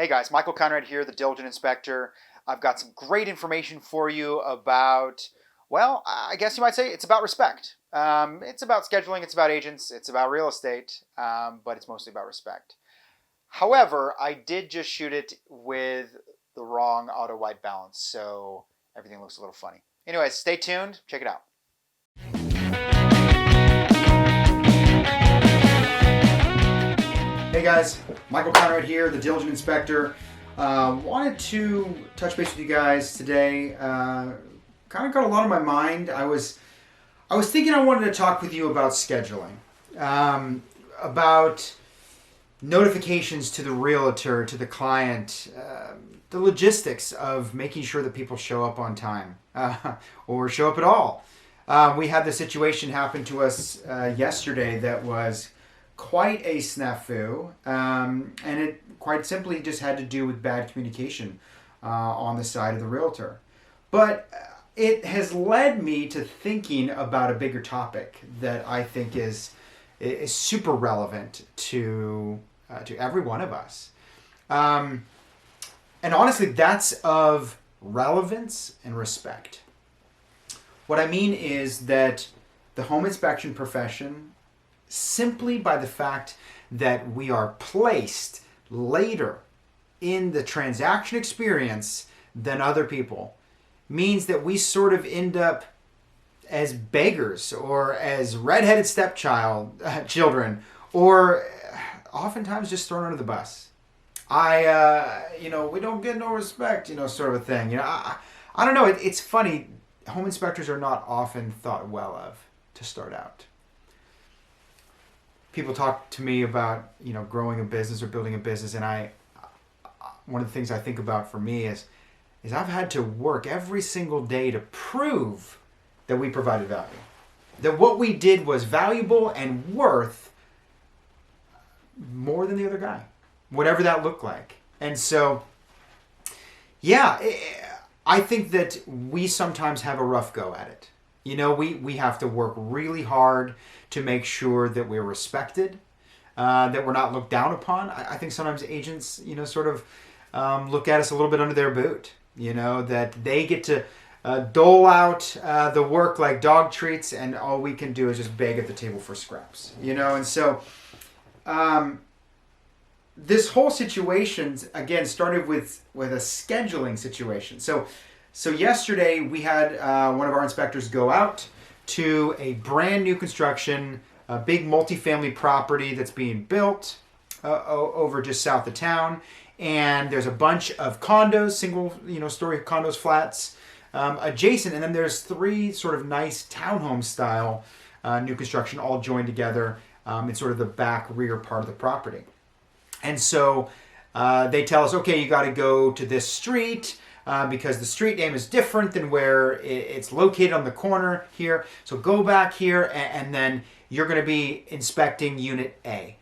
Hey guys, Michael Conrad here, the Diligent Inspector. I've got some great information for you about, well, I guess you might say it's about respect. It's about scheduling, it's about agents, it's about real estate, but it's mostly about respect. However, I did just shoot it with the wrong auto white balance, so everything looks a little funny. Anyways, stay tuned, check it out. Hey guys, Michael Conrad here, the Diligent Inspector. Wanted to touch base with you guys today. Kind of got a lot on my mind. I was thinking I wanted to talk with you about scheduling, about notifications to the realtor, to the client, the logistics of making sure that people show up on time or show up at all. We had the situation happen to us yesterday that was quite a snafu, and it quite simply just had to do with bad communication on the side of the realtor. But it has led me to thinking about a bigger topic that I think is super relevant to every one of us. And honestly, that's of relevance and respect. What I mean is that the home inspection profession, simply by the fact that we are placed later in the transaction experience than other people, means that we sort of end up as beggars or as redheaded children, or oftentimes just thrown under the bus. We don't get no respect, sort of a thing. I don't know. It's funny. Home inspectors are not often thought well of to start out. People talk to me about, growing a business or building a business, and one of the things I think about for me is I've had to work every single day to prove that we provided value, that what we did was valuable and worth more than the other guy, whatever that looked like. And so, I think that we sometimes have a rough go at it. We have to work really hard to make sure that we're respected, that we're not looked down upon. I think sometimes agents, sort of look at us a little bit under their boot, that they get to dole out the work like dog treats, and all we can do is just beg at the table for scraps, and so this whole situation, again, started with a scheduling situation. So yesterday we had one of our inspectors go out to a brand new construction, a big multifamily property that's being built over just south of town. And there's a bunch of condos, single, story condos, flats adjacent. And then there's three sort of nice townhome style new construction all joined together in sort of the back rear part of the property. And so they tell us, okay, you got to go to this street, because the street name is different than where it's located on the corner here. So go back here, and then you're going to be inspecting Unit A.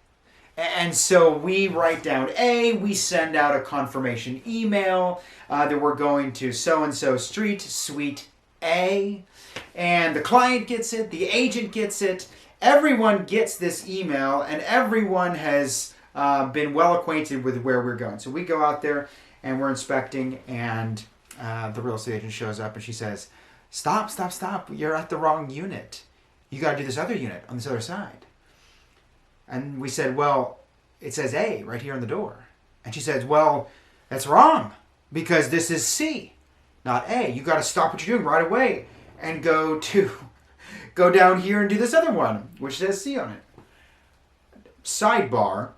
And so we write down A, we send out a confirmation email that we're going to so-and-so street, suite A. And the client gets it, the agent gets it, everyone gets this email, and everyone has been well acquainted with where we're going. So we go out there, and we're inspecting, and the real estate agent shows up, and she says, stop, you're at the wrong unit. You got to do this other unit on this other side. And we said, well, it says A right here on the door. And she says, well, that's wrong, because this is C, not A. You got to stop what you're doing right away and go down here and do this other one, which says C on it. Sidebar.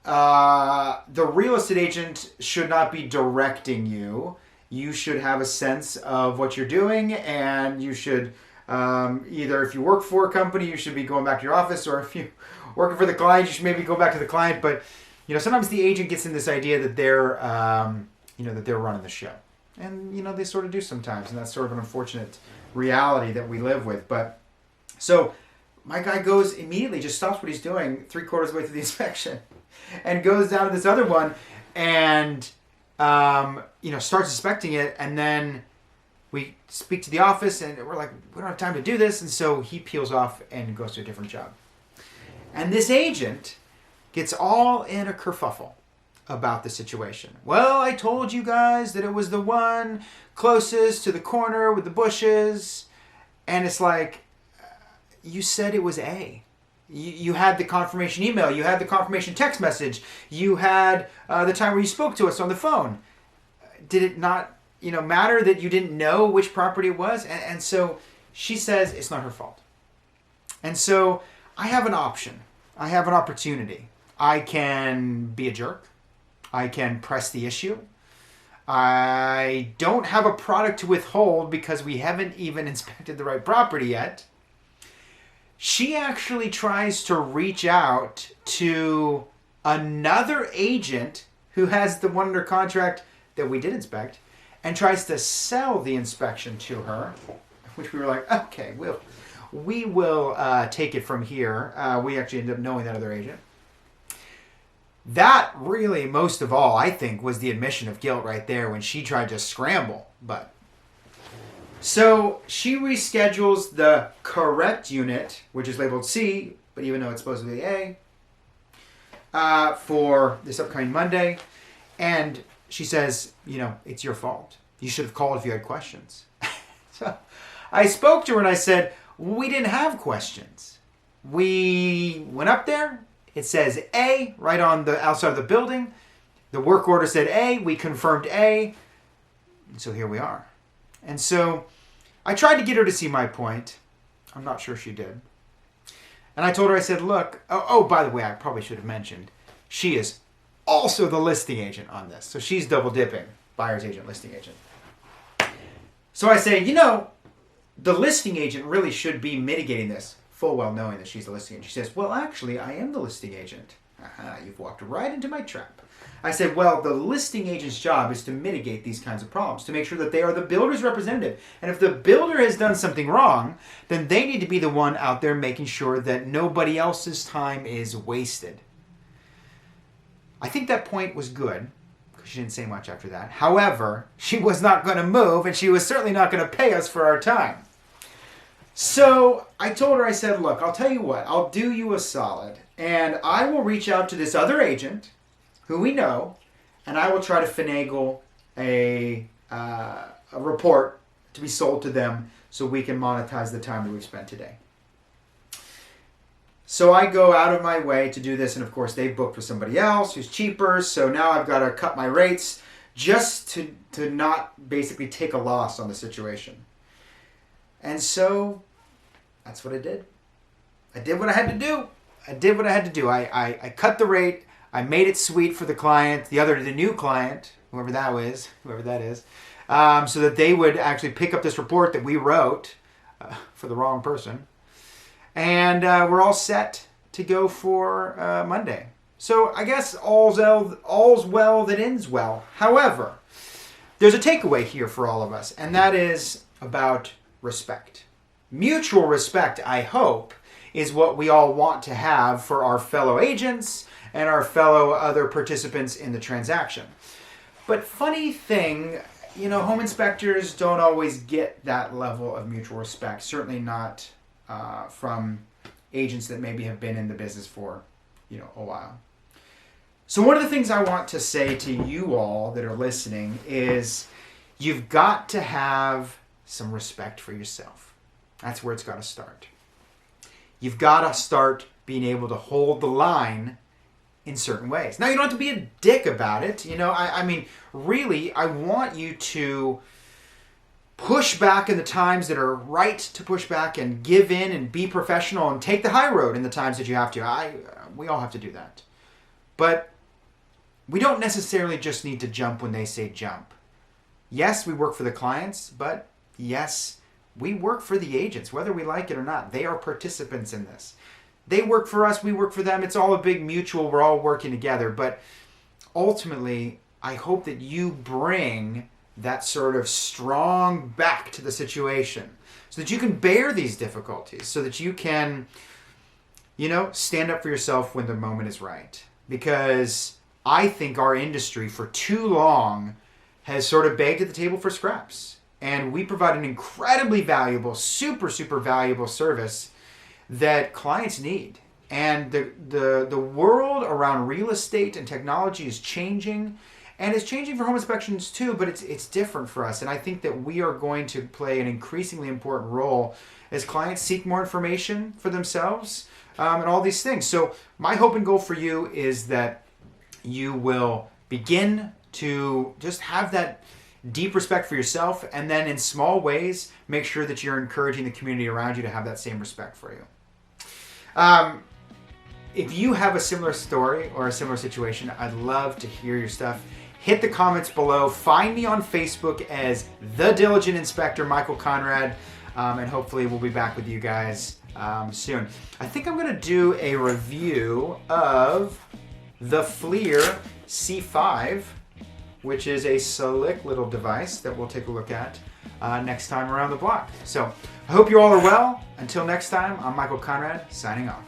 The real estate agent should not be directing you. You should have a sense of what you're doing, and you should either, if you work for a company, you should be going back to your office, or if you're working for the client, you should maybe go back to the client. But sometimes the agent gets in this idea that they're that they're running the show, and they sort of do sometimes, and that's sort of an unfortunate reality that we live with. But so my guy goes immediately, just stops what he's doing 3/4 of the way through the inspection, and goes down to this other one, and starts inspecting it. And then we speak to the office, and we're like, we don't have time to do this. And so he peels off and goes to a different job. And this agent gets all in a kerfuffle about the situation. Well, I told you guys that it was the one closest to the corner with the bushes. And it's like, you said it was A. You had the confirmation email. You had the confirmation text message. You had the time where you spoke to us on the phone. Did it not, matter that you didn't know which property it was? And so she says it's not her fault. And so I have an option. I have an opportunity. I can be a jerk. I can press the issue. I don't have a product to withhold because we haven't even inspected the right property yet. She actually tries to reach out to another agent who has the one under contract that we did inspect and tries to sell the inspection to her, which we were like, okay, we will take it from here. We actually ended up knowing that other agent. That really, most of all, I think, was the admission of guilt right there when she tried to scramble. But so she reschedules the correct unit, which is labeled C, but even though it's supposed to be A, for this upcoming Monday. And she says, it's your fault. You should have called if you had questions. So I spoke to her and I said, we didn't have questions. We went up there. It says A right on the outside of the building. The work order said A. We confirmed A. And so here we are. And so I tried to get her to see my point. I'm not sure she did. And I told her, I said, look, by the way, I probably should have mentioned, she is also the listing agent on this. So she's double dipping, buyer's agent, listing agent. So I say, the listing agent really should be mitigating this, full well knowing that she's the listing agent. She says, well, actually, I am the listing agent. You've walked right into my trap. I said, well, the listing agent's job is to mitigate these kinds of problems, to make sure that they are the builder's representative. And if the builder has done something wrong, then they need to be the one out there making sure that nobody else's time is wasted. I think that point was good, because she didn't say much after that. However, she was not going to move, and she was certainly not going to pay us for our time. So I told her, I said, look, I'll tell you what, I'll do you a solid, and I will reach out to this other agent who we know, and I will try to finagle a report to be sold to them so we can monetize the time that we've spent today. So I go out of my way to do this, and of course they've booked with somebody else who's cheaper, so now I've got to cut my rates just to not basically take a loss on the situation. And so that's what I did. I did what I had to do. I cut the rate. I made it sweet for the client, the new client, whoever that is, so that they would actually pick up this report that we wrote for the wrong person. And we're all set to go for Monday. So I guess all's well that ends well. However, there's a takeaway here for all of us, and that is about respect. Mutual respect, I hope, is what we all want to have for our fellow agents and our fellow other participants in the transaction. But funny thing, home inspectors don't always get that level of mutual respect. Certainly not from agents that maybe have been in the business for, a while. So one of the things I want to say to you all that are listening is you've got to have some respect for yourself. That's where it's got to start. You've got to start being able to hold the line in certain ways. Now, you don't have to be a dick about it. I mean, really, I want you to push back in the times that are right to push back and give in and be professional and take the high road in the times that you have to. We all have to do that. But we don't necessarily just need to jump when they say jump. Yes, we work for the clients, but yes, we work for the agents, whether we like it or not. They are participants in this. They work for us, we work for them. It's all a big mutual, we're all working together. But ultimately, I hope that you bring that sort of strong back to the situation so that you can bear these difficulties, so that you can, stand up for yourself when the moment is right. Because I think our industry for too long has sort of begged at the table for scraps. And we provide an incredibly valuable, super, super valuable service that clients need. And the world around real estate and technology is changing, and it's changing for home inspections too, but it's different for us. And I think that we are going to play an increasingly important role as clients seek more information for themselves, and all these things. So my hope and goal for you is that you will begin to just have that deep respect for yourself, and then in small ways make sure that you're encouraging the community around you to have that same respect for you. If you have a similar story or a similar situation, I'd love to hear your stuff. Hit the comments below. Find me on Facebook as The Diligent Inspector Michael Conrad, and hopefully we'll be back with you guys soon. I think I'm going to do a review of the FLIR C5, which is a slick little device that we'll take a look at next time around the block. So I hope you all are well. Until next time, I'm Michael Conrad, signing off.